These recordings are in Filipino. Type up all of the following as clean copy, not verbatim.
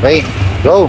Okay, go!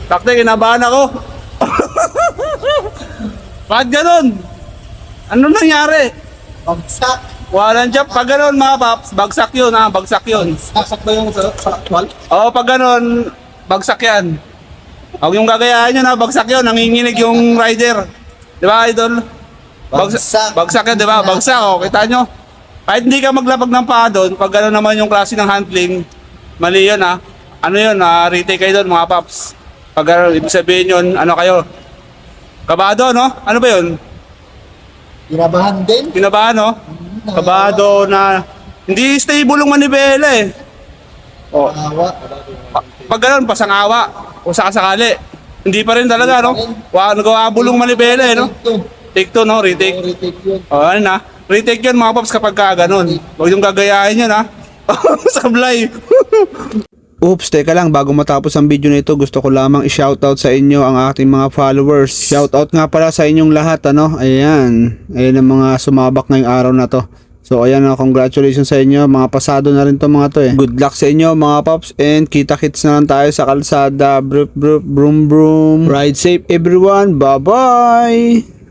Takte, kinabahan ako. Bakit ganun? Ano nangyari? Bagsak! Walang job. Pag ganun mga paps, bagsak yun ha, bagsak yun. Bagsak ba yung sa actual? Oo, pag ganun, bagsak yan. Huwag yung gagayahin yun ha, bagsak yun. Nanginginig yung rider. Di ba, idol? Bagsak. Bagsak yan, di ba? Bagsak, oh. Kita nyo? Kahit hindi ka maglapag ng paa doon, pag gano'n naman yung klase ng handling, mali yun ha. Ano yun, retake kayo doon mga paps. Pag gano'n, ibig sabihin yun, ano kayo? Kabado, no? Ano ba yun? Kinabahan din? Kinabahan, no? Kabado na hindi stable yung manibela eh. Oh, Awa. pag gano'n, pasangawa o sakasakali. Hindi pa rin talaga, no? Nagawabulong manibela eh, no? Take two, no? Retake. Retake yun. O, ano na? Retake yun mga paps kapag ka ganun. Huwag yung gagayahin yun, ha? Sablay. Oops, teka lang, bago matapos ang video na ito, gusto ko lamang i-shoutout sa inyo ang ating mga followers. Shoutout nga pala sa inyong lahat, ano? Ayan. Ayan ang mga sumabak ngayong araw na to. So ayan, congratulations sa inyo. Mga pasado na rin to mga to eh. Good luck sa inyo mga paps, and kita-kits na lang tayo sa kalsada. Broom broom. Ride safe everyone. Bye-bye!